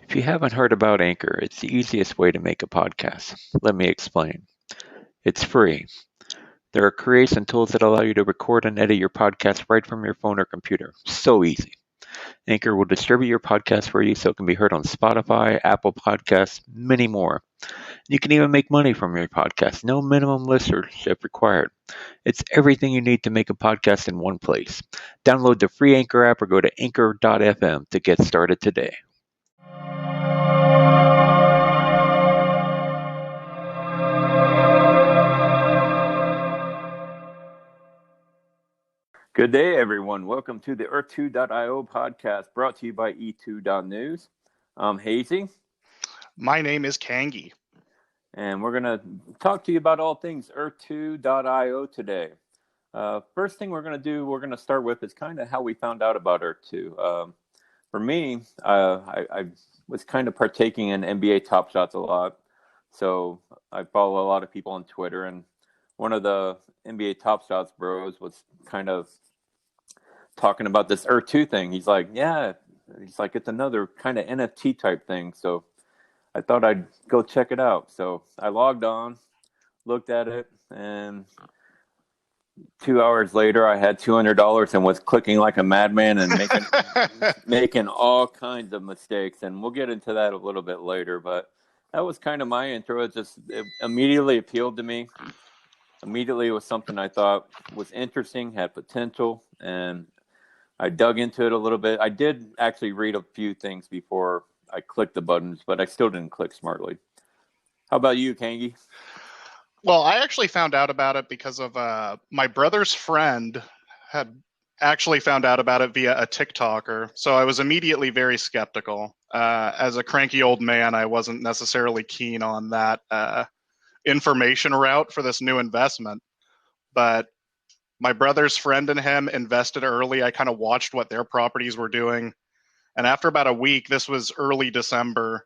If you haven't heard about Anchor, it's the easiest way to make a podcast. Let me explain. It's free. There are creation tools that allow you to record and edit your podcast right from your phone or computer. So easy. Anchor will distribute your podcast for you so it can be heard on Spotify, Apple Podcasts, many more. You can even make money from your podcast. No minimum listenership required. It's everything you need to make a podcast in one place. Download the free Anchor app or go to anchor.fm to get started today. Good day, everyone. Welcome to the Earth2.io podcast brought to you by E2.news. I'm Hazy. My name is Kangi. And we're going to talk to you about all things Earth2.io today. First thing we're going to start with is kind of how we found out about Earth2. For me, I was kind of partaking in NBA Top Shots a lot. So I follow a lot of people on Twitter, and one of the NBA Top Shots bros was kind of talking about this Earth2 thing. He's like, it's another kind of NFT type thing. So I thought I'd go check it out. So I logged on, looked at it, and 2 hours later I had $200 and was clicking like a madman and making all kinds of mistakes. And we'll get into that a little bit later. But that was kind of my intro. It immediately appealed to me. Immediately it was something I thought was interesting, had potential, and I dug into it a little bit. I did actually read a few things before I clicked the buttons, but I still didn't click smartly. How about you, Kangi? Well, I actually found out about it because of my brother's friend had actually found out about it via a TikToker. So I was immediately very skeptical. As a cranky old man, I wasn't necessarily keen on that information route for this new investment. But my brother's friend and him invested early. I kind of watched what their properties were doing. And after about a week, this was early December,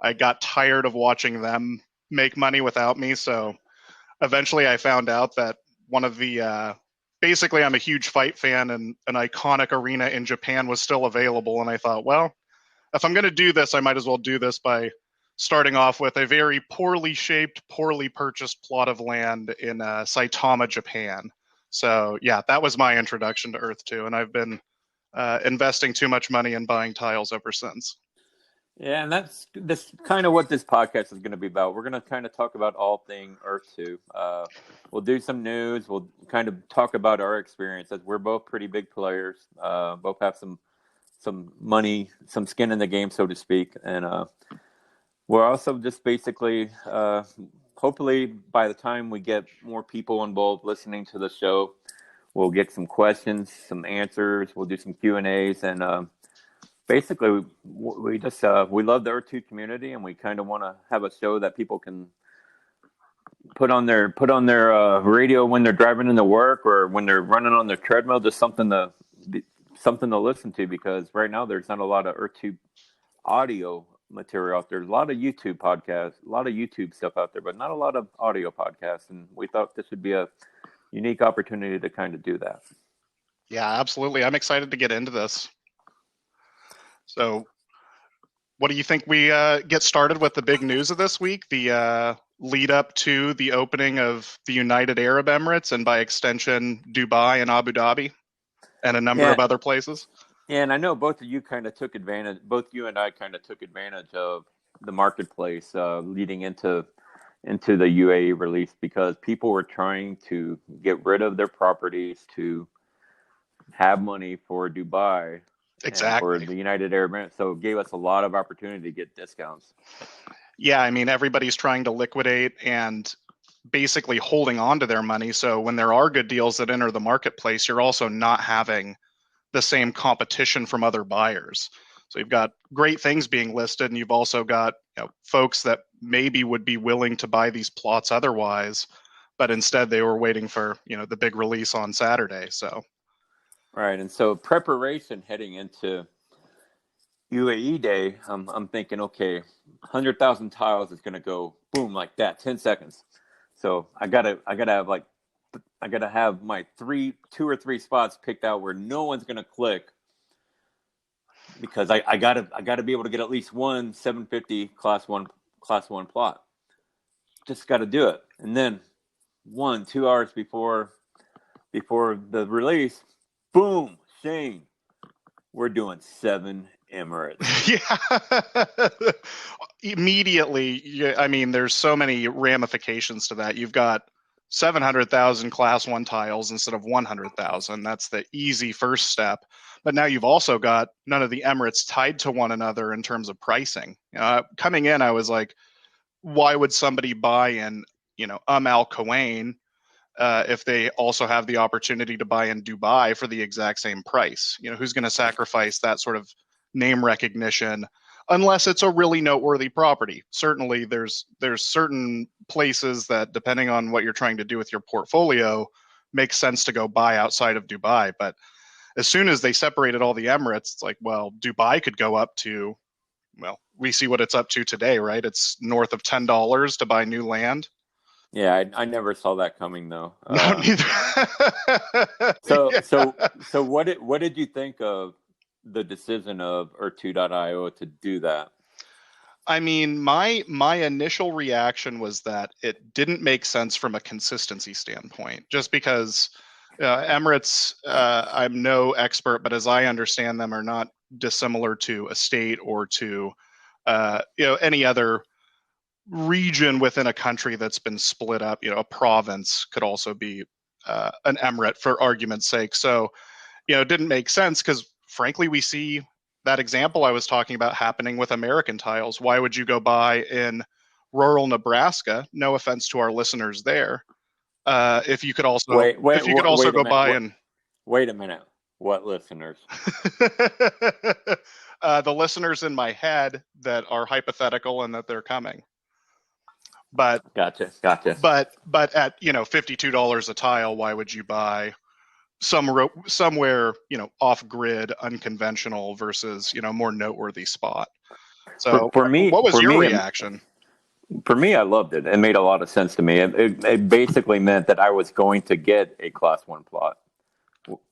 I got tired of watching them make money without me. So eventually I found out that one of the, basically I'm a huge fight fan, and an iconic arena in Japan was still available. And I thought, well, if I'm going to do this, I might as well do this by starting off with a very poorly shaped, poorly purchased plot of land in Saitama, Japan. So yeah, that was my introduction to Earth2, and I've been investing too much money in buying tiles ever since. Yeah, and that's kind of what this podcast is going to be about. We're going to kind of talk about all things Earth2. We'll do some news. We'll kind of talk about our experiences. We're both pretty big players. Both have some money, some skin in the game, so to speak. And we're also just basically, hopefully by the time we get more people involved listening to the show, we'll get some questions, some answers. We'll do some Q&As, and basically we just we love the Earth2 community, and we kind of want to have a show that people can put on their radio when they're driving into work or when they're running on their treadmill. Just something to listen to, because right now there's not a lot of Earth2 audio material out there. There's a lot of YouTube podcasts, a lot of YouTube stuff out there, but not a lot of audio podcasts. And we thought this would be a unique opportunity to kind of do that. Yeah, absolutely. I'm excited to get into this. So what do you think we get started with the big news of this week, the lead up to the opening of the United Arab Emirates, and by extension, Dubai and Abu Dhabi, and a number of other places? Yeah, and I know both you and I kind of took advantage of the marketplace leading into the UAE release, because people were trying to get rid of their properties to have money for Dubai. Exactly. And for the United Arab Emirates. So it gave us a lot of opportunity to get discounts. Yeah, I mean, everybody's trying to liquidate and basically holding on to their money. So when there are good deals that enter the marketplace, you're also not having the same competition from other buyers. So you've got great things being listed, and you've also got folks that maybe would be willing to buy these plots otherwise, but instead they were waiting for the big release on Saturday. So right, and so preparation heading into UAE Day, I'm thinking, okay, 100,000 tiles is going to go boom like that, 10 seconds. So I gotta have my 2 or 3 spots picked out where no one's going to click because I gotta be able to get at least one 750 class one plot. Just got to do it. And then 2 hours before the release, boom, Shane, we're doing 7 Emirates. Yeah. Immediately, I mean, there's so many ramifications to that. You've got 700,000 class 1 tiles instead of 100,000. That's the easy first step. But now you've also got none of the Emirates tied to one another in terms of pricing. Coming in, I was like, why would somebody buy in, Al Quwain if they also have the opportunity to buy in Dubai for the exact same price? Who's going to sacrifice that sort of name recognition unless it's a really noteworthy property? Certainly, there's certain places that, depending on what you're trying to do with your portfolio, makes sense to go buy outside of Dubai. But as soon as they separated all the Emirates, it's like, well, Dubai could go up to, well, we see what it's up to today, right? It's north of $10 to buy new land. Yeah, I never saw that coming though. No, neither. So what did you think of the decision of Earth2.io to do that? I mean, my initial reaction was that it didn't make sense from a consistency standpoint, just because Emirates, I'm no expert, but as I understand them, are not dissimilar to a state or to any other region within a country that's been split up. A province could also be an emirate, for argument's sake. So, it didn't make sense because, frankly, we see that example I was talking about happening with American tiles. Why would you go buy in rural Nebraska? No offense to our listeners there. If you could also go buy in. Wait a minute. What listeners? The listeners in my head that are hypothetical and that they're coming. But gotcha. But at $52 a tile, why would you buy somewhere off grid, unconventional versus more noteworthy spot? So for me, what was your reaction? For me, I loved it. It made a lot of sense to me. It basically meant that I was going to get a class 1 plot,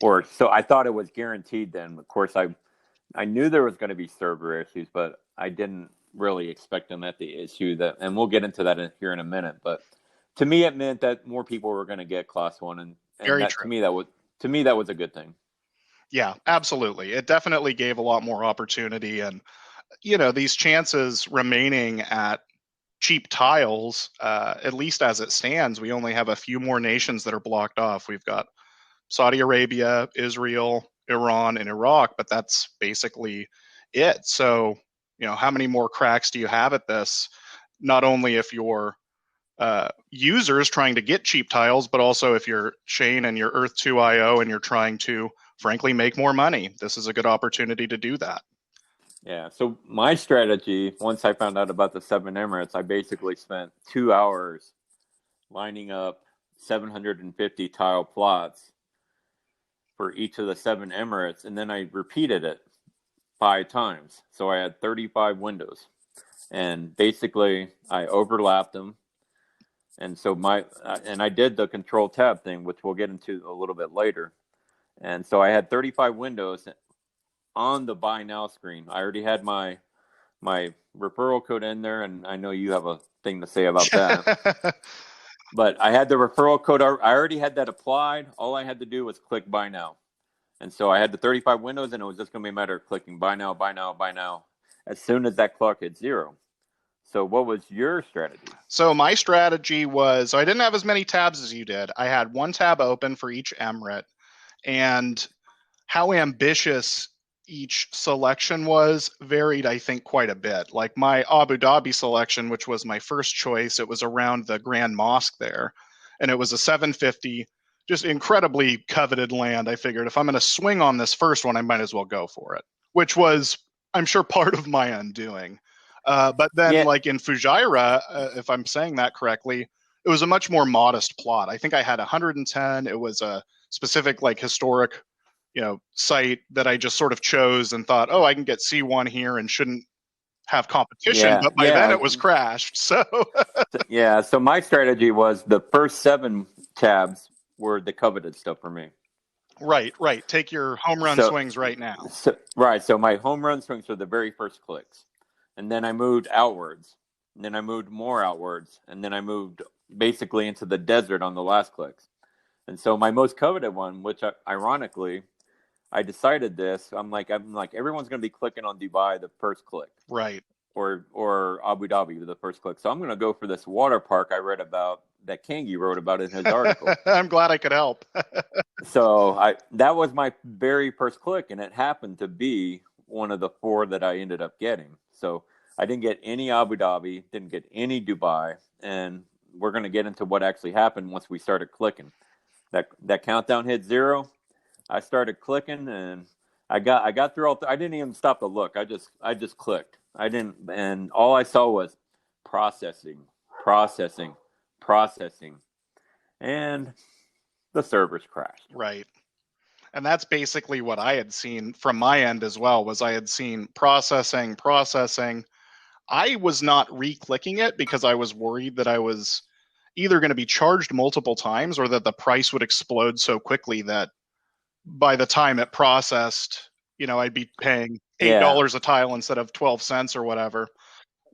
or so I thought it was guaranteed. Then, of course, I knew there was going to be server issues, but I didn't really expect them at the issue that, and we'll get into that here in a minute. But to me, it meant that more people were going to get class 1, and very that, true. To me, that was a good thing. Yeah, absolutely. It definitely gave a lot more opportunity, and these chances remaining at cheap tiles, at least as it stands, we only have a few more nations that are blocked off. We've got Saudi Arabia, Israel, Iran, and Iraq, but that's basically it. So, how many more cracks do you have at this? Not only if you're users trying to get cheap tiles, but also if you're Shane and you're Earth2.io and you're trying to, frankly, make more money. This is a good opportunity to do that. Yeah. So my strategy, once I found out about the 7 Emirates, I basically spent 2 hours lining up 750 tile plots for each of the 7 Emirates, and then I repeated it 5 times. So I had 35 windows, and basically I overlapped them. And so I did the control tab thing, which we'll get into a little bit later. And so I had 35 windows on the buy now screen. I already had my referral code in there, and I know you have a thing to say about that. But I had the referral code. I already had that applied. All I had to do was click buy now. And so I had the 35 windows, and it was just going to be a matter of clicking buy now, buy now, buy now, as soon as that clock hit 0. So what was your strategy? So my strategy was, I didn't have as many tabs as you did. I had one tab open for each emirate, and how ambitious each selection was varied, I think, quite a bit. Like my Abu Dhabi selection, which was my first choice, it was around the Grand Mosque there, and it was a 750, just incredibly coveted land. I figured if I'm going to swing on this first one, I might as well go for it, which was, I'm sure, part of my undoing. But then, like in Fujairah, if I'm saying that correctly, it was a much more modest plot. I think I had 110. It was a specific, historic, site that I just sort of chose and thought, oh, I can get C1 here and shouldn't have competition. But by then it was crashed. So So my strategy was the first 7 tabs were the coveted stuff for me. Right. Take your home run So, swings right now. so my home run swings were the very first clicks, and then I moved outwards, and then I moved more outwards, and then I moved basically into the desert on the last clicks. And so my most coveted one, which ironically, I decided this. I'm like everyone's going to be clicking on Dubai the first click, Right. or Abu Dhabi the first click. So I'm going to go for this water park I read about that Kangi wrote about in his article. I'm glad I could help. So that was my very first click, and it happened to be one of the 4 that I ended up getting. So I didn't get any Abu Dhabi, didn't get any Dubai, and we're going to get into what actually happened once we started clicking. That countdown hit 0. I started clicking, and I got through all. I didn't even stop to look. I just clicked. I didn't, and all I saw was processing, and the servers crashed. Right. And that's basically what I had seen from my end as well, was I had seen processing. I was not re-clicking it because I was worried that I was either going to be charged multiple times or that the price would explode so quickly that by the time it processed, I'd be paying $8 a tile instead of 12 cents or whatever.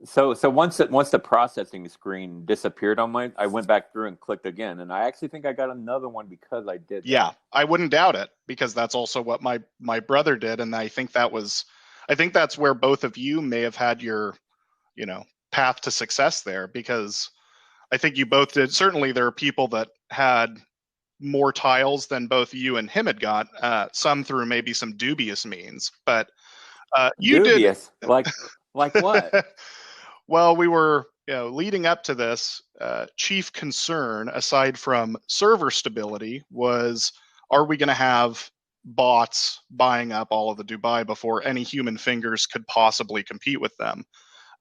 So once the processing screen disappeared on I went back through and clicked again, and I actually think I got another one because I did that. Yeah, I wouldn't doubt it, because that's also what my brother did, and I think that's where both of you may have had your, path to success there, because I think you both did. Certainly there are people that had more tiles than both you and him had got, some through maybe some dubious means, but you dubious? Did. Like what? Well, we were, leading up to this, chief concern, aside from server stability, was, are we going to have bots buying up all of the Dubai before any human fingers could possibly compete with them?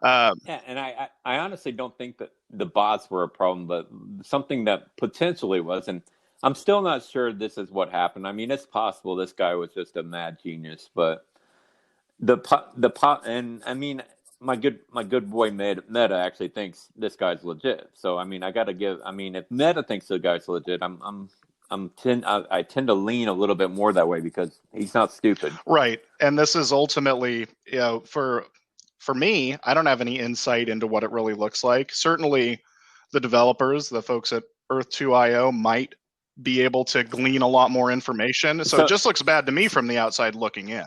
Yeah, and I honestly don't think that the bots were a problem, but something that potentially was, and I'm still not sure this is what happened. I mean, it's possible this guy was just a mad genius, but and I mean, my good boy Meta actually thinks this guy's legit. So I mean, if Meta thinks the guy's legit, I tend to lean a little bit more that way because he's not stupid. Right, and this is ultimately, for me, I don't have any insight into what it really looks like. Certainly, the developers, the folks at Earth2.io, might be able to glean a lot more information. So it just looks bad to me from the outside looking in.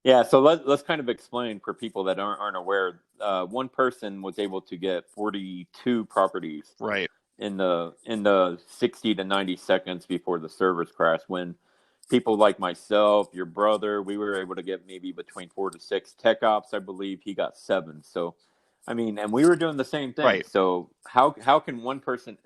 Yeah, so let's kind of explain for people that aren't aware. One person was able to get 42 properties, right, in the 60 to 90 seconds before the servers crashed. When people like myself, your brother, we were able to get maybe between 4 to 6. Tech Ops, I believe, he got 7. So, I mean, and we were doing the same thing. Right. So how can one person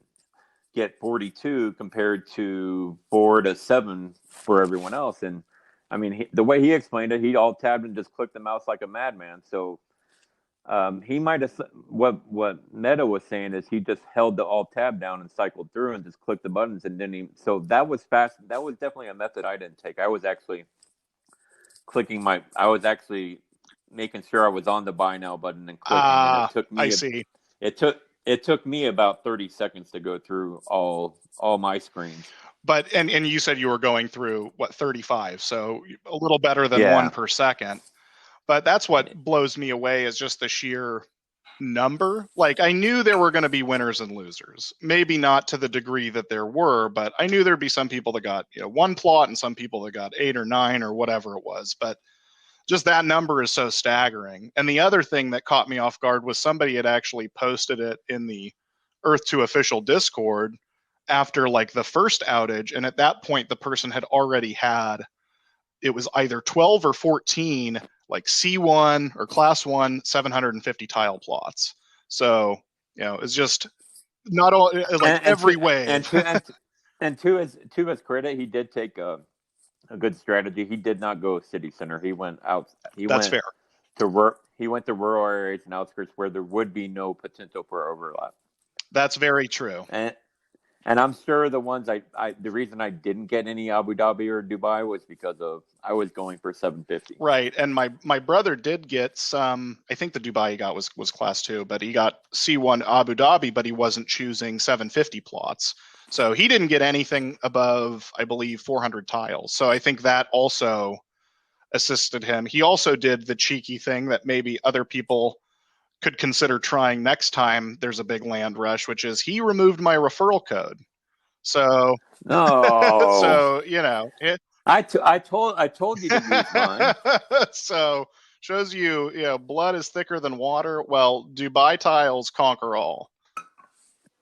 get 42 compared to 4 to 7 for everyone else? And I mean, the way he explained it, he alt tabbed and just clicked the mouse like a madman. So he might have, what Meta was saying is he just held the alt tab down and cycled through and just clicked the buttons and didn't even. So that was fast. That was definitely a method I didn't take. I was actually making sure I was on the buy now button and clicking. And it took me. I see. It took me about 30 seconds to go through all my screens. But and you said you were going through 35, so a little better than 1 per second. But that's what blows me away, is just the sheer number. Like, I knew there were going to be winners and losers. Maybe not to the degree that there were, but I knew there'd be some people that got 1 plot and some people that got 8 or 9 or whatever it was. But just that number is so staggering. And the other thing that caught me off guard was somebody had actually posted it in the Earth2 official Discord after like the first outage, and at that point the person had already had, it was either 12 or 14 like C1 or class 1 750 tile plots. So it's just not all like every way. And to his credit, he did take a good strategy. He did not go city center. He went out. Fair. He went to rural areas and outskirts where there would be no potential for overlap. That's very true. And I'm sure the ones the reason I didn't get any Abu Dhabi or Dubai was because I was going for 750. Right, and my brother did get some. I think the Dubai he got was class 2, but he got C1 Abu Dhabi, but he wasn't choosing 750 plots. So he didn't get anything above, I believe, 400 tiles. So I think that also assisted him. He also did the cheeky thing that maybe other people could consider trying next time there's a big land rush, which is he removed my referral code. So, No, so you know, I told you to use mine. so shows you, you know, blood is thicker than water. Well, Dubai tiles conquer all.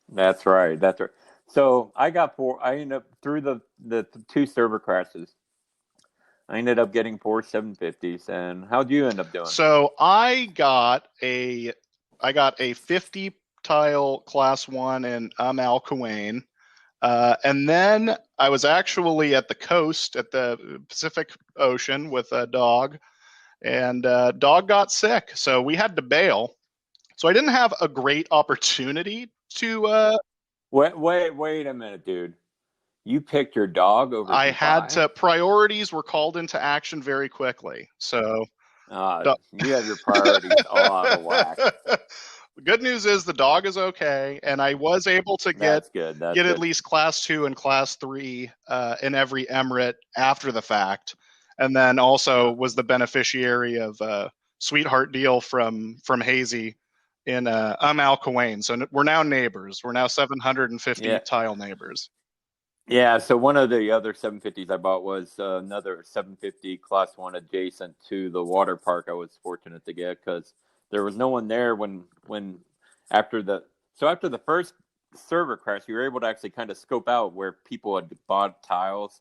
That's right. That's right. So I got four. I ended up through the two server crashes. I ended up getting four 750s. And how'd you end up doing? So I got a 50 tile class 1 in Al Quwain. And then I was actually at the coast at the Pacific Ocean with a dog, and dog got sick, so we had to bail. So I didn't have a great opportunity to. Wait a minute, dude. You picked your dog over I had Dubai? to. Priorities were called into action very quickly. So you have your priorities all out of whack. The good news is the dog is okay, and I was able to get That's good. That's get good. at least class 2 and class 3 in every emirate after the fact, and then also was the beneficiary of a sweetheart deal from Hazy in Al Quwain. So we're now neighbors. We're now 750 tile neighbors. Yeah, so one of the other 750s I bought was another 750 class 1 adjacent to the water park I was fortunate to get because there was no one there when after the first server crash, you were able to actually kind of scope out where people had bought tiles.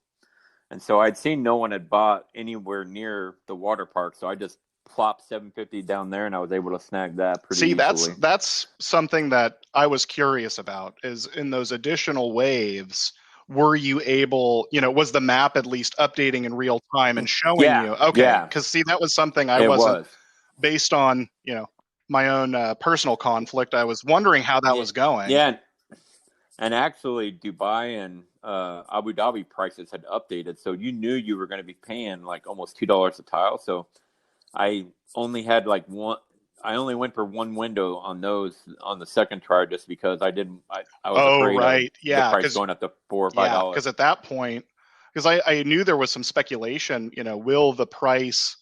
And so I'd seen no one had bought anywhere near the water park, so I just plopped 750 down there and I was able to snag that pretty easily. That's something that I was curious about, is in those additional waves, were you able, you know, was the map at least updating in real time and showing you? Okay, because see, that was something I wasn't, based on, you know, my own personal conflict. I was wondering how that was going. Yeah, and actually Dubai and Abu Dhabi prices had updated, so you knew you were going to be paying like almost $2 a tile. So I only had like one. I only went for one window on those on the second try just because I didn't. I was afraid of the price going up to $4 or $5. Because at that point, because I knew there was some speculation. You know, will the price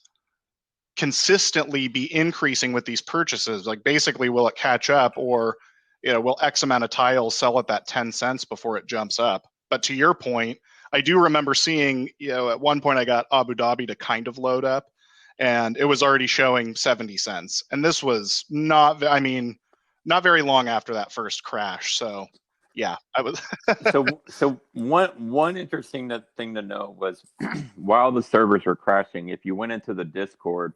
consistently be increasing with these purchases? Like, basically, will it catch up, or, you know, will X amount of tiles sell at that 10 cents before it jumps up? But to your point, I do remember seeing, you know, at one point I got Abu Dhabi to kind of load up, and it was already showing 70 cents. And this was not very long after that first crash. So yeah, I was. So one interesting thing to know was while the servers were crashing, if you went into the Discord,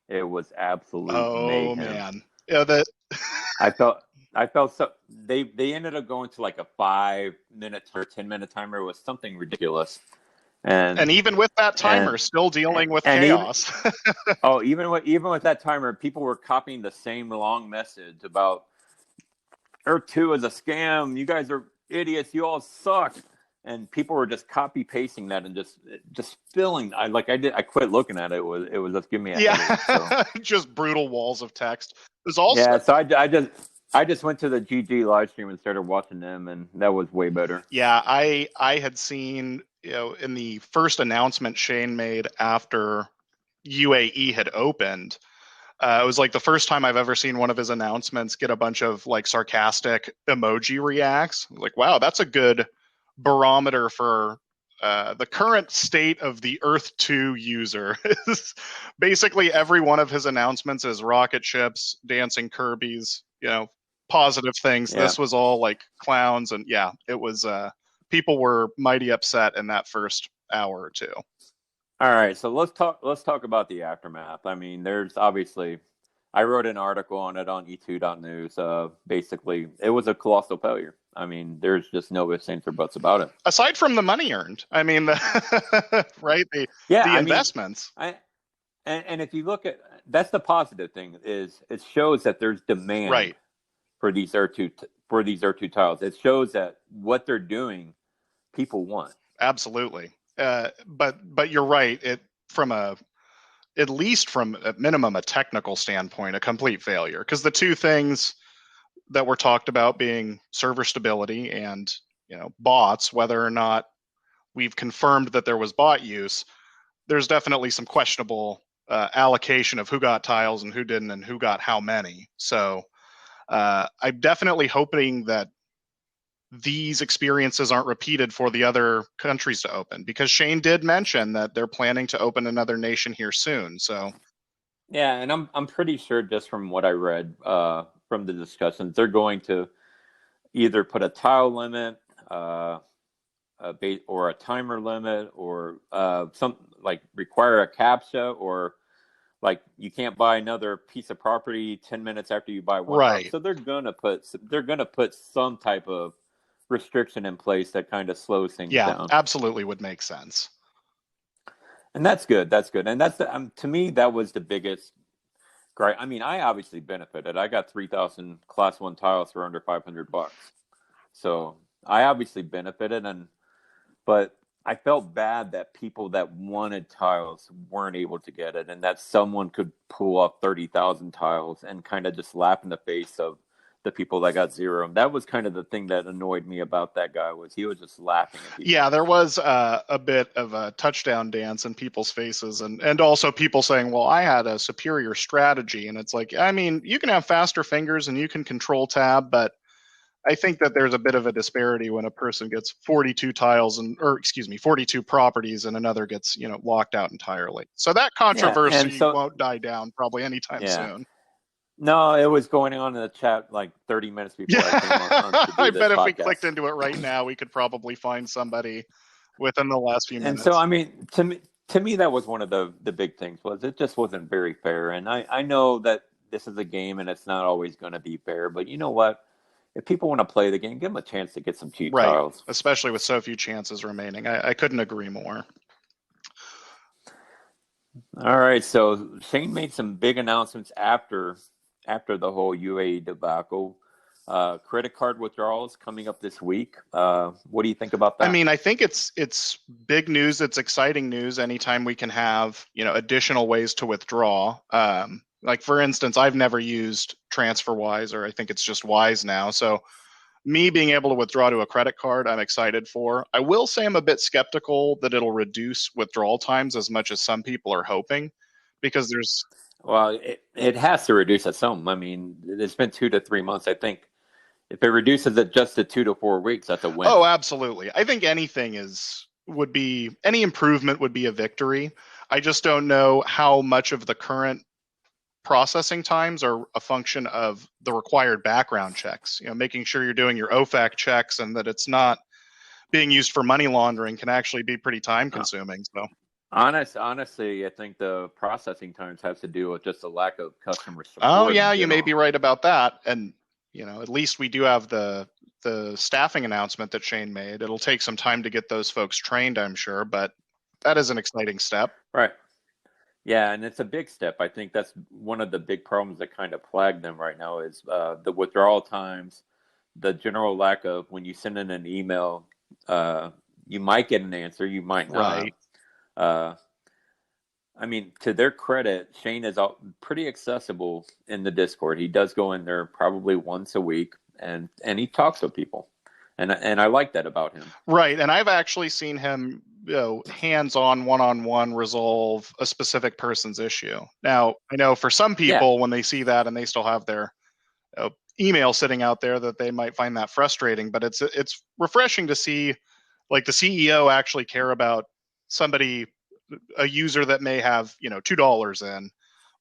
it was absolute mayhem. Man. Yeah, I felt so they ended up going to like a 5-minute or 10-minute timer. It was something ridiculous. And even with that timer, still dealing with chaos. Even with that timer, people were copying the same long message about Earth 2 is a scam. You guys are idiots. You all suck. And people were just copy pasting that and just filling. I quit looking at it. It was just giving me a headache, so. Just brutal walls of text. There's also So I just went to the GG live stream and started watching them, and that was way better. Yeah, I had seen, you know, in the first announcement Shane made after UAE had opened, it was like the first time I've ever seen one of his announcements get a bunch of like sarcastic emoji reacts. Like, wow, that's a good barometer for the current state of the Earth 2 user. Basically every one of his announcements is rocket ships, dancing Kirby's, you know, positive things. Yeah. This was all like clowns, and yeah, it was people were mighty upset in that first hour or two. All right, so let's talk about the aftermath. I mean, there's obviously, I wrote an article on it on e2.news. Basically, it was a colossal failure. I mean, there's just no ifs, ands, or buts about it. Aside from the money earned, I mean, right? The investments. And if you look at, that's the positive thing, is it shows that there's demand for these R2 tiles. It shows that what they're doing, people want. Absolutely. But you're right. At least from at minimum a technical standpoint, a complete failure, because the two things that were talked about being server stability and, bots, whether or not we've confirmed that there was bot use, there's definitely some questionable allocation of who got tiles and who didn't and who got how many. So I'm definitely hoping that these experiences aren't repeated for the other countries to open, because Shane did mention that they're planning to open another nation here soon. So yeah, and I'm pretty sure, just from what I read from the discussions, they're going to either put a tile limit, or a timer limit, or some like require a CAPTCHA, or like you can't buy another piece of property 10 minutes after you buy one right. house. So they're gonna put some type of restriction in place that kind of slows things down. Absolutely would make sense. And that's good. That's good. And that's to me, that was the biggest. Great. I mean, I obviously benefited. I got 3,000 Class 1 tiles for under $500. So I obviously benefited, but I felt bad that people that wanted tiles weren't able to get it, and that someone could pull up 30,000 tiles and kind of just laugh in the face of the people that got zero. That was kind of the thing that annoyed me about that guy, was he was just laughing at people. Yeah, there was a bit of a touchdown dance in people's faces, and also people saying, well, I had a superior strategy. And it's like, I mean, you can have faster fingers and you can control tab, but I think that there's a bit of a disparity when a person gets 42 properties and another gets, locked out entirely. So that controversy won't die down probably anytime soon. No, it was going on in the chat like 30 minutes before I came on to do I this bet if podcast. we clicked into it right now, we could probably find somebody within the last few minutes. And so, I mean, to me, that was one of the big things, was it just wasn't very fair. And I know that this is a game and it's not always going to be fair, but you know what? If people want to play the game, give them a chance to get some cheap tiles. Especially with so few chances remaining. I couldn't agree more. All right, so Shane made some big announcements after the whole UAE debacle. Credit card withdrawals coming up this week. What do you think about that? I mean, I think it's big news. It's exciting news anytime we can have, additional ways to withdraw. Like, for instance, I've never used TransferWise, or I think it's just Wise now. So me being able to withdraw to a credit card, I'm excited for. I will say I'm a bit skeptical that it'll reduce withdrawal times as much as some people are hoping, because there's... Well, it has to reduce it some. I mean, it's been 2 to 3 months. I think if it reduces it just to 2 to 4 weeks, that's a win. Oh, absolutely. I think any improvement would be a victory. I just don't know how much of the current processing times are a function of the required background checks. Making sure you're doing your OFAC checks and that it's not being used for money laundering can actually be pretty time consuming. So honestly, I think the processing times has to do with just a lack of customer support. Oh yeah, you may be right about that. And at least we do have the staffing announcement that Shane made. It'll take some time to get those folks trained, I'm sure, but that is an exciting step. Right. Yeah, and it's a big step. I think that's one of the big problems that kind of plague them right now, is the withdrawal times, the general lack of, when you send in an email, you might get an answer, you might not. Right. I mean, to their credit, Shane is pretty accessible in the Discord. He does go in there probably once a week, and he talks with people, and I like that about him. Right, and I've actually seen him, hands-on, one-on-one resolve a specific person's issue. Now, I know for some people, when they see that and they still have their email sitting out there, that they might find that frustrating. But it's refreshing to see, like, the CEO actually care about somebody, a user that may have, $2 in,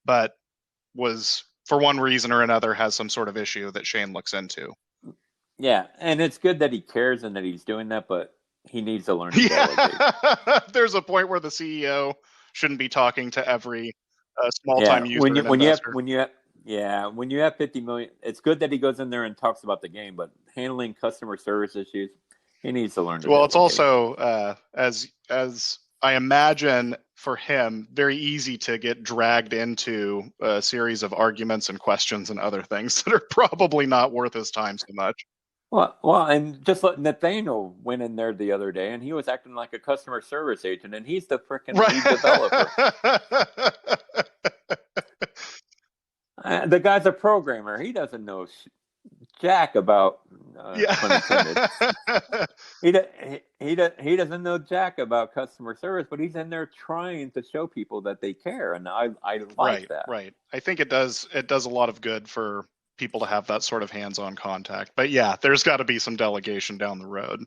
but was, for one reason or another, has some sort of issue that Shane looks into. Yeah, and it's good that he cares and that he's doing that, but he needs to learn to delegate. There's a point where the CEO shouldn't be talking to every small-time user. When you have 50 million, it's good that he goes in there and talks about the game, but handling customer service issues, he needs to learn to delegate. It's also, as I imagine, for him, very easy to get dragged into a series of arguments and questions and other things that are probably not worth his time so much. Well, and just let Nathaniel went in there the other day, and he was acting like a customer service agent, and he's the freaking lead developer. The guy's a programmer. He doesn't know jack about, pun intended. Yeah. He doesn't know jack about customer service, but he's in there trying to show people that they care, and I like Right, that. right. I think it does a lot of good for people to have that sort of hands-on contact. But yeah, there's got to be some delegation down the road.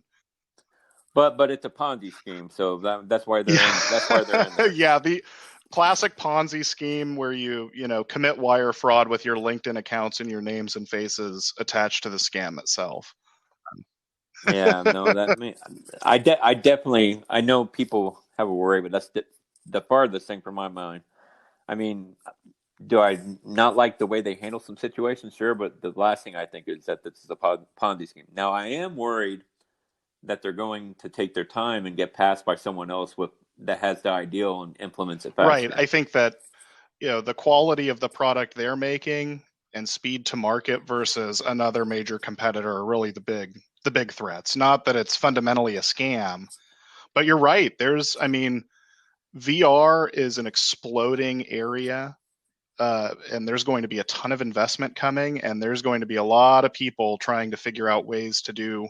But it's a Ponzi scheme, so that's why they're Yeah. in. That's why they're in there. Yeah, the classic Ponzi scheme where you commit wire fraud with your LinkedIn accounts and your names and faces attached to the scam itself. Yeah, no, I definitely, I know people have a worry, but that's the farthest thing from my mind. I mean, do I not like the way they handle some situations? Sure, but the last thing I think is that this is a Ponzi scheme. Now, I am worried that they're going to take their time and get passed by someone else that has the ideal and implements it faster. Right. I think that the quality of the product they're making and speed to market versus another major competitor are really the big threats. Not that it's fundamentally a scam, but you're right. VR is an exploding area, and there's going to be a ton of investment coming, and there's going to be a lot of people trying to figure out ways to do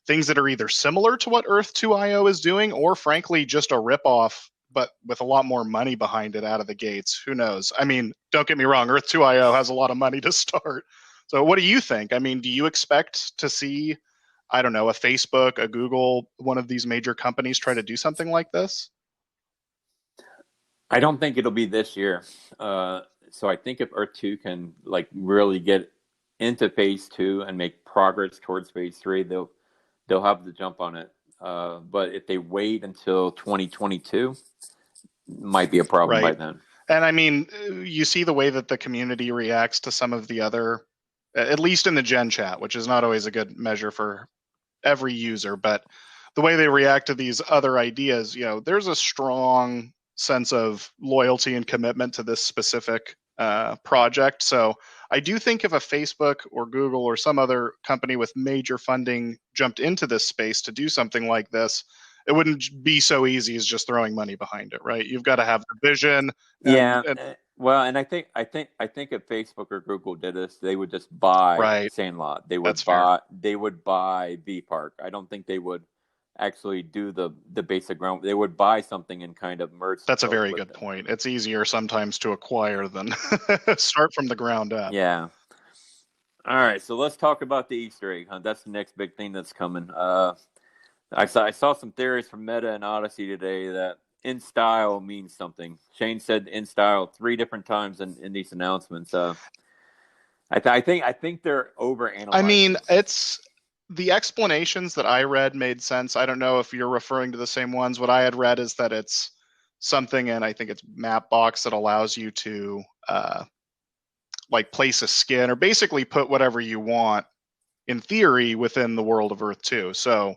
things that are either similar to what Earth 2.io is doing, or frankly, just a ripoff, but with a lot more money behind it out of the gates. Who knows? I mean, don't get me wrong, Earth 2.io has a lot of money to start. So what do you think? I mean, do you expect to see, I don't know, a Facebook, a Google, one of these major companies try to do something like this? I don't think it'll be this year. So I think if Earth 2 can really get into phase 2 and make progress towards phase 3, they'll have the jump on it. But if they wait until 2022, might be a problem by then. And I mean, you see the way that the community reacts to some of the other, at least in the Gen chat, which is not always a good measure for every user, but the way they react to these other ideas, there's a strong sense of loyalty and commitment to this specific project. So I do think if a Facebook or Google or some other company with major funding jumped into this space to do something like this, it wouldn't be so easy as just throwing money behind it, right? You've got to have the vision. Well, and I think if Facebook or Google did this, they would just buy Sandlot. They would buy V Park. I don't think they would actually do the basic ground. They would buy something and kind of merge. That's a very good point. It's easier sometimes to acquire than start from the ground up. Yeah. All right, so let's talk about the Easter egg hunt. That's the next big thing that's coming. I saw some theories from Meta and Odyssey today that in style means something. Shane said in style 3 different times in these announcements. I think they're overanalyzing. I mean, it's the explanations that I read made sense. I don't know if you're referring to the same ones. What I had read is that it's something, and I think it's Mapbox, that allows you to place a skin or basically put whatever you want in theory within the world of Earth 2. So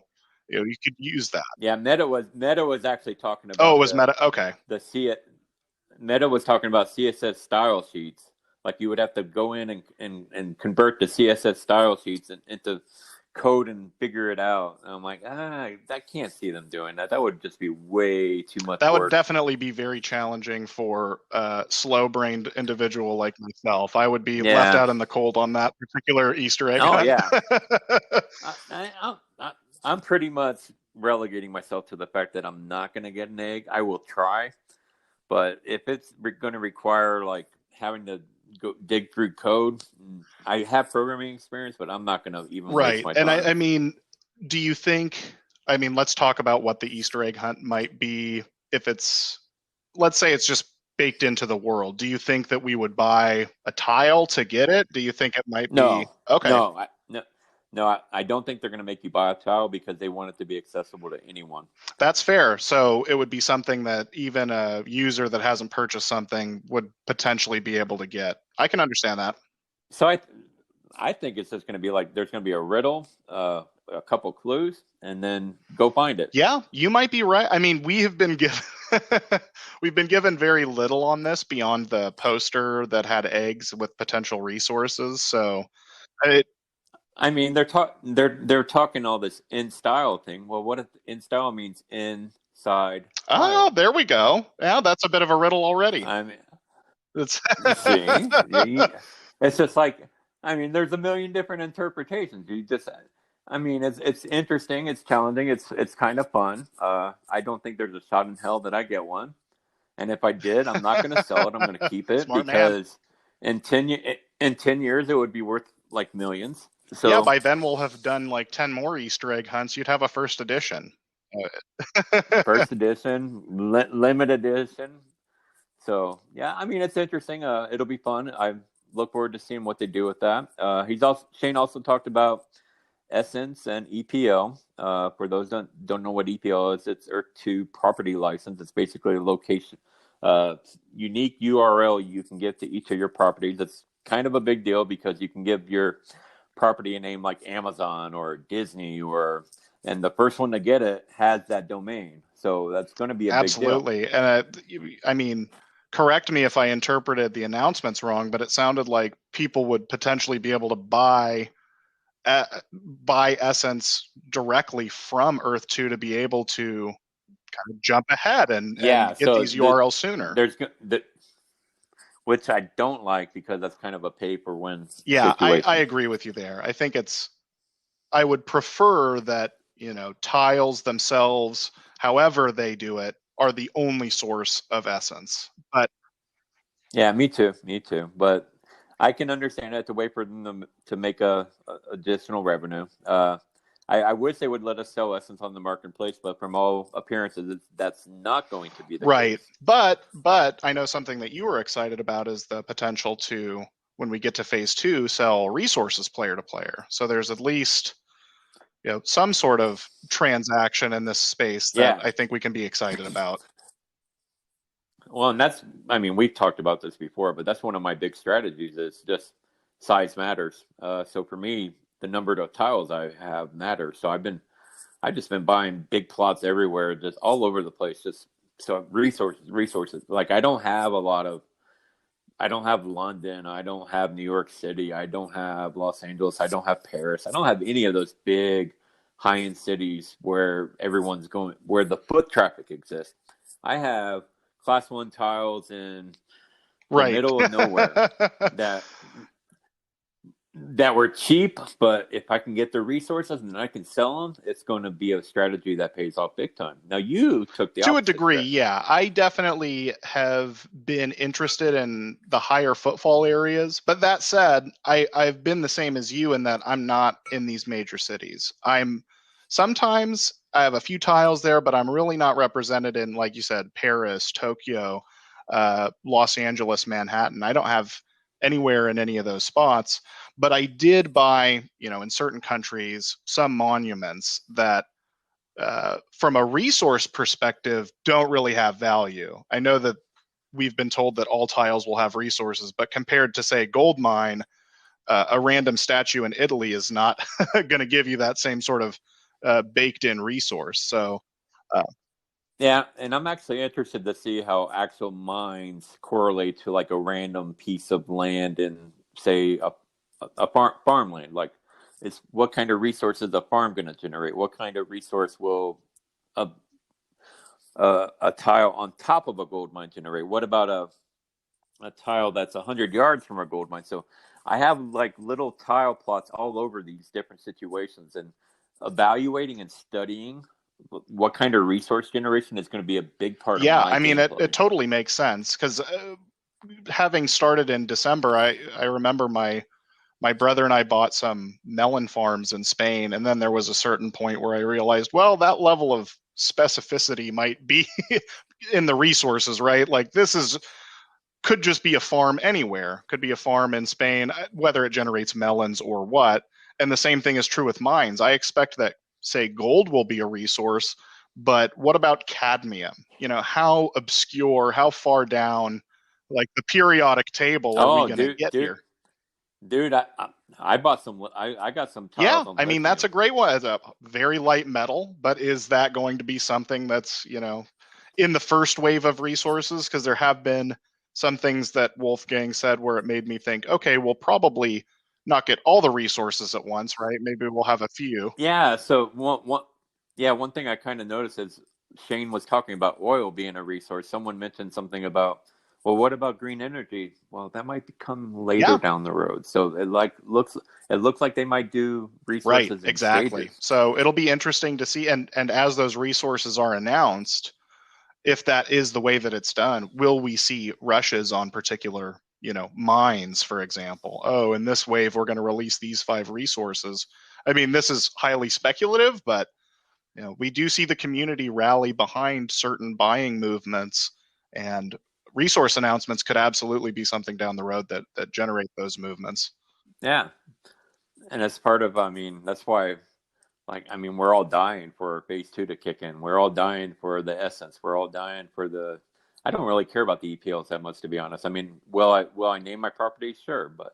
you could use that. Yeah, Meta was actually talking about. Oh, it was Meta. Okay. Meta was talking about CSS style sheets. Like you would have to go in and convert the CSS style sheets into code and figure it out. And I'm like, I can't see them doing that. That would just be way too much work. Would definitely be very challenging for a slow-brained individual like myself. I would be left out in the cold on that particular Easter egg. Oh, yeah. I'm pretty much relegating myself to the fact that I'm not going to get an egg. I will try. But if it's going to require having to go dig through code, I have programming experience, but I'm not going to even waste my time. And I mean, do you think, let's talk about what the Easter egg hunt might be if it's, let's say it's just baked into the world. Do you think that we would buy a tile to get it? Do you think it might be? Okay. No, I don't think they're going to make you buy a tile because they want it to be accessible to anyone. That's fair. So it would be something that even a user that hasn't purchased something would potentially be able to get. I can understand that. So I think it's just going to be there's going to be a riddle, a couple clues, and then go find it. Yeah, you might be right. I mean, we have been given we've been given very little on this beyond the poster that had eggs with potential resources. So they're talking all this in style thing. Well, what if in style means inside? Oh, there we go. Yeah, that's a bit of a riddle already. It's just I mean, there's a million different interpretations. You just, I mean, it's interesting, it's challenging, it's kind of fun. I don't think there's a shot in hell that I get one, and if I did, I'm not going to sell it. I'm going to keep it Smart man. because in 10 years it would be worth like millions. Yeah, So by then we'll have done like 10 more Easter egg hunts. You'd have a first edition. first edition, limited edition. So yeah, I mean, it's interesting. It'll be fun. I look forward to seeing what they do with that. Shane also talked about Essence and EPL. For those don't know what EPL is, it's Earth 2 property license. It's basically a location, unique URL you can give to each of your properties. It's kind of a big deal because you can give your property a name like Amazon or Disney, and the first one to get it has that domain. So that's going to be a Absolutely. big deal. And I mean, correct me if I interpreted the announcements wrong, but it sounded like people would potentially be able to buy Essence directly from Earth 2 to be able to kind of jump ahead and get so these URLs sooner. Which I don't like because that's kind of a pay for win. Yeah, situation. I agree with you there. I think I would prefer that, tiles themselves, however they do it, are the only source of Essence. But yeah, me too. But I can understand it to wait for them to make a additional revenue. I wish they would let us sell Essence on the marketplace, but from all appearances, that's not going to be the right. case. But I know something that you were excited about is the potential to, when we get to phase 2, sell resources player to player. So there's at least some sort of transaction in this space that I think we can be excited about. Well, and we've talked about this before, but that's one of my big strategies is just size matters. So for me, the number of tiles I have matters. So I've just been buying big plots everywhere, just all over the place. Just so resources. Like I don't have London. I don't have New York City. I don't have Los Angeles. I don't have Paris. I don't have any of those big high-end cities where everyone's going, where the foot traffic exists. I have class 1 tiles in the middle of nowhere that were cheap, but if I can get the resources and I can sell them, it's going to be a strategy that pays off big time. Now you took the to a degree, yeah. I definitely have been interested in the higher footfall areas, but that said, I've been the same as you in that I'm not in these major cities. Sometimes I have a few tiles there, but I'm really not represented in, like you said, Paris, Tokyo, Los Angeles, Manhattan. I don't have anywhere in any of those spots, but I did buy, in certain countries, some monuments that from a resource perspective don't really have value. I know that we've been told that all tiles will have resources, but compared to, say, gold mine, a random statue in Italy is not going to give you that same sort of baked in resource. So yeah, and I'm actually interested to see how actual mines correlate to like a random piece of land in, say, a farmland. Like, it's what kind of resources a farm going to generate? What kind of resource will a tile on top of a gold mine generate? What about a tile that's 100 yards from a gold mine? So I have like little tile plots all over these different situations, and evaluating and studying what kind of resource generation is going to be a big part of my I mean, it totally makes sense because having started in December, I remember my brother and I bought some melon farms in Spain, and then there was a certain point where I realized, well, that level of specificity might be in the resources, right? Like could just be a farm anywhere, could be a farm in Spain, whether it generates melons or what. And the same thing is true with mines. I expect that, say, gold will be a resource, but what about cadmium? How obscure, how far down, like the periodic table, are we going to get here? Dude, I bought some. I got some tiles. Yeah, I mean, that's a great one. It's a very light metal, but is that going to be something that's in the first wave of resources? Because there have been some things that Wolfgang said where it made me think, okay, we'll probably not get all the resources at once, right? Maybe we'll have a few. Yeah. So one thing I kind of noticed is Shane was talking about oil being a resource. Someone mentioned something about, Well, what about green energy? Well, that might become later Yeah, down the road. So it looks like they might do right, resources in exactly. stages. So it'll be interesting to see, and as those resources are announced, if that is the way that it's done, will we see rushes on particular, mines, for example? Oh, in this wave, we're going to release these 5 resources. I mean, this is highly speculative, but we do see the community rally behind certain buying movements, and resource announcements could absolutely be something down the road that generate those movements. Yeah, and as part of, that's why, we're all dying for phase two to kick in. We're all dying for the essence. We're all dying for the. I don't really care about the EPLs that much, to be honest. I mean, will I name my property? Sure, but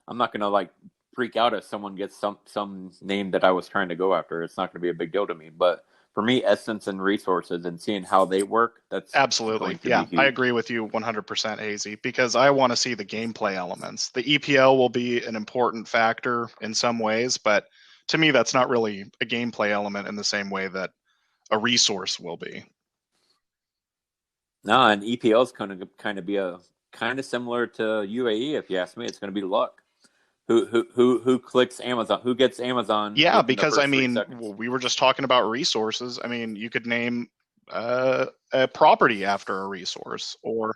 I'm not gonna freak out if someone gets some name that I was trying to go after. It's not gonna be a big deal to me. But for me, essence and resources and seeing how they work, that's Absolutely. going to be Yeah, I huge. agree with you 100%, Hazy, because I want to see the gameplay elements. The EPL will be an important factor in some ways, but to me, that's not really a gameplay element in the same way that a resource will be. No, and EPL is going to kind of be a kind of similar to UAE. If you ask me, it's going to be luck. Who clicks Amazon? Who gets Amazon Yeah, within the because I first three mean, seconds? we were just talking about resources. I mean, you could name a property after a resource, or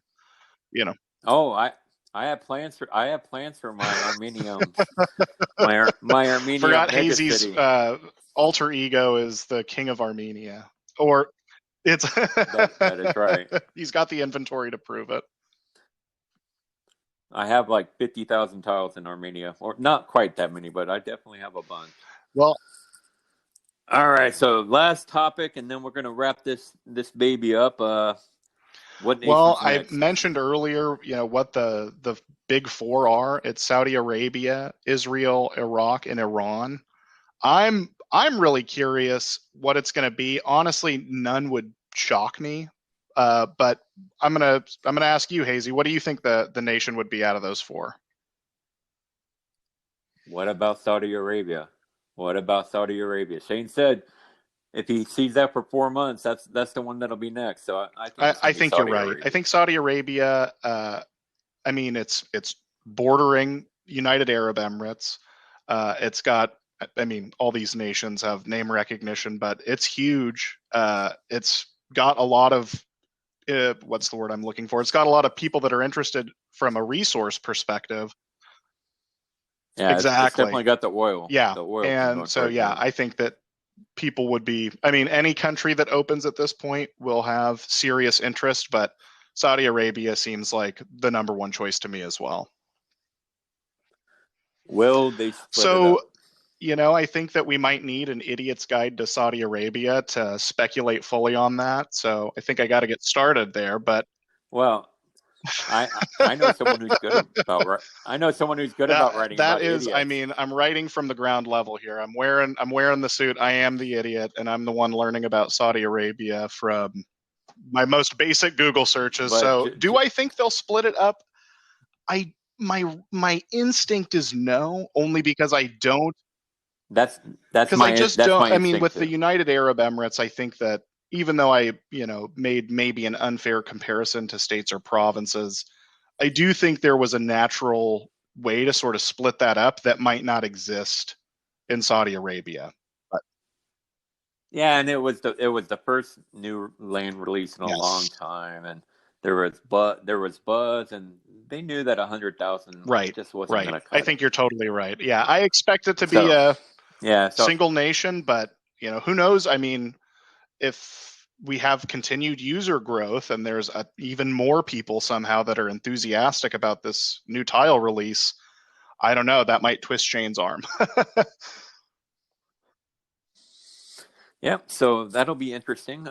you know, Oh, I have plans for my Armenium, my Armenium forgot Hazy's megacity. alter ego is the king of Armenia, or it's That is right. he's got the inventory to prove it. I have like 50,000 tiles in Armenia, or not quite that many, but I definitely have a bunch. Well, All right, so last topic, and then we're gonna wrap this baby up. What well, nation's I next? mentioned earlier, what the big 4 are. It's Saudi Arabia, Israel, Iraq, and Iran. I'm really curious what it's going to be. Honestly, none would shock me. But I'm gonna ask you, Hazy, what do you think the nation would be out of those 4? What about Saudi Arabia? What about Saudi Arabia? Shane said if he sees that for 4 months, that's the one that'll be next. So I think it's I going to be think you're Saudi right. I Arabia. think Saudi Arabia. I mean, it's bordering United Arab Emirates. It's got. I mean, all these nations have name recognition, but it's huge. It's got a lot of what's the word I'm looking for? It's got a lot of people that are interested from a resource perspective. Yeah, it's Exactly. definitely got the oil. Yeah. The oil thing And going so, for it. yeah, Yeah. I think that people would be, I mean, any country that opens at this point will have serious interest, but Saudi Arabia seems like the number one choice to me as well. Will they split it So, up? I think that we might need an idiot's guide to Saudi Arabia to speculate fully on that. So I think I got to get started there. But Well, I know someone who's good about I know someone who's good about writing that about is, I idiots. mean, I'm writing from the ground level here. I'm wearing the suit. I am the idiot, and I'm the one learning about Saudi Arabia from my most basic Google searches. But So, do I think they'll split it up? My instinct is no, only because I don't. that's that's Because I my just that's don't. my I mean, instinct with the too. United Arab Emirates, I think that even though I, made maybe an unfair comparison to states or provinces, I do think there was a natural way to sort of split that up that might not exist in Saudi Arabia. But Yeah, and it was the first new land release in a long yes, time, and there was buzz, and they knew that 100,000 right, just wasn't right. going to I cut it. think you're totally right. Yeah, I expect it to be So a yeah, so single nation, but who knows? I mean, if we have continued user growth and there's even more people somehow that are enthusiastic about this new tile release, I don't know, that might twist Shane's arm. yeah, so that'll be interesting.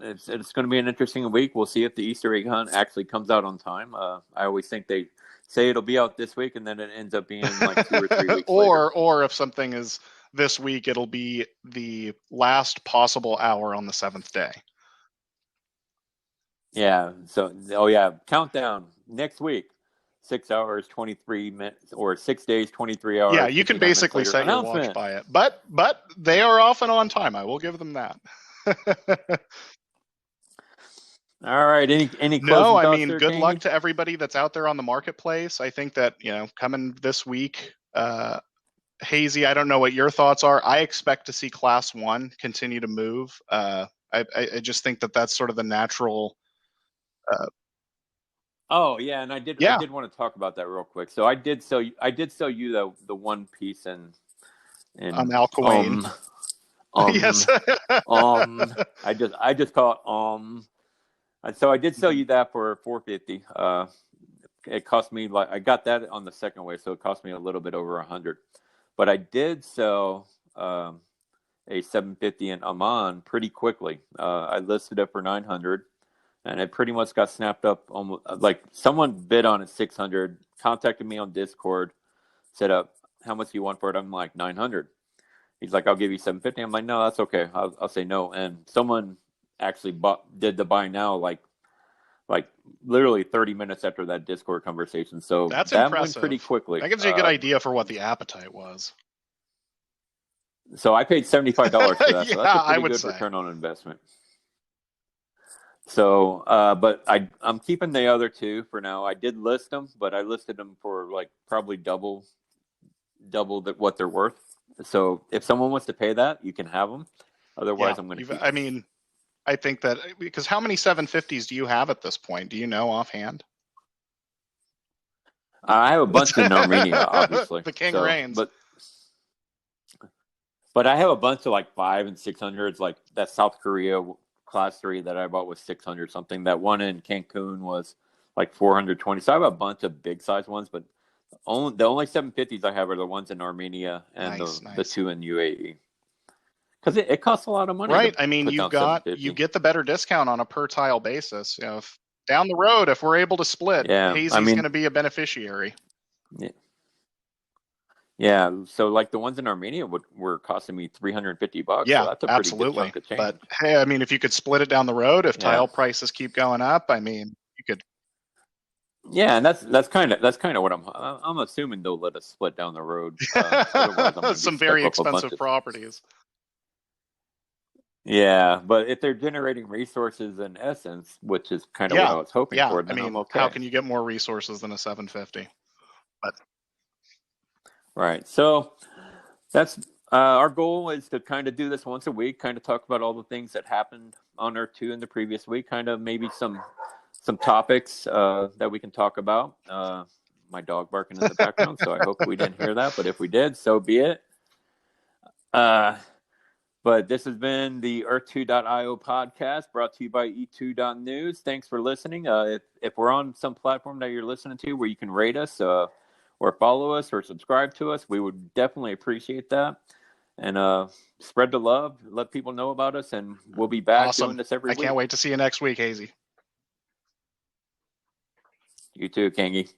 It's going to be an interesting week. We'll see if the Easter egg hunt actually comes out on time. I always think they say it'll be out this week, and then it ends up being like 2 or 3 weeks later. or if something is this week, it'll be the last possible hour on the 7th day. Yeah. So, oh yeah, countdown next week. 6 hours, 23 minutes, or 6 days, 23 hours, Yeah, you can 59 minutes basically later. set your watch Announcement. by it. But they are often on time. I will give them that. All right. Any No, closing I thoughts mean, there, good luck Kangy? to everybody that's out there on the marketplace. I think that, coming this week, Hazy, I don't know what your thoughts are. I expect to see Class 1 continue to move. I just think that that's sort of the natural. Uh, Oh yeah, and I yeah. did want to talk about that real quick. So I did sell you the one piece in Al Quain. um Yes. I just call it And so I did sell you that for 450. It cost me like I got that on the second way, so it cost me a little bit over 100. But I did sell a 750 in Amman pretty quickly. I listed it for 900, and it pretty much got snapped up. Almost like someone bid on it 600, contacted me on Discord, said up how much do you want for it? I'm like 900. He's like, I'll give you 750. I'm like, no, that's okay. I'll say no. And someone actually did the buy now like literally 30 minutes after that Discord conversation. So That's that went pretty impressive. quickly. That gives you a good idea for what the appetite was. So I paid $75 for that. Yeah, So that's a I pretty would good say. return on investment. So, but I'm keeping the other two for now. I did list them, but I listed them for like probably double what they're worth. So if someone wants to pay that, you can have them. Otherwise, Yeah, I'm going to keep I them. mean, I think that because how many 750s do you have at this point? Do you know offhand? I have a bunch in Armenia, obviously. The King reigns. But I have a bunch of like 500 and 600s, like that South Korea Class 3 that I bought was 600 something. That one in Cancun was like 420. So I have a bunch of big size ones, but the only 750s I have are the ones in Armenia and Nice. the two in UAE. Because it costs a lot of money, right? to I mean, put down 750. you get the better discount on a per tile basis. Down the road, if we're able to split, Yeah, Hazy's going to be a beneficiary. Yeah. Yeah, so like the ones in Armenia were costing me $350. Yeah, so that's a pretty absolutely. good chunk of change. But hey, I mean, if you could split it down the road, if tile prices keep going up, I mean, you could. Yeah, and that's kind of what I'm assuming they'll let us split down the road. Otherwise, I'm some very expensive properties. Yeah, but if they're generating resources in essence, which is kind of what I was hoping for, then I'm okay. How can you get more resources than a 750? But right, so that's our goal is to kind of do this once a week, kind of talk about all the things that happened on Earth 2 in the previous week, kind of maybe some topics that we can talk about. My dog barking in the background, so I hope we didn't hear that, but if we did, so be it. But this has been the Earth2.io podcast brought to you by E2.news. Thanks for listening. If we're on some platform that you're listening to where you can rate us or follow us or subscribe to us, we would definitely appreciate that. And spread the love, let people know about us, and we'll be back doing this every week. I can't wait to see you next week, Hazy. You too, Kangi.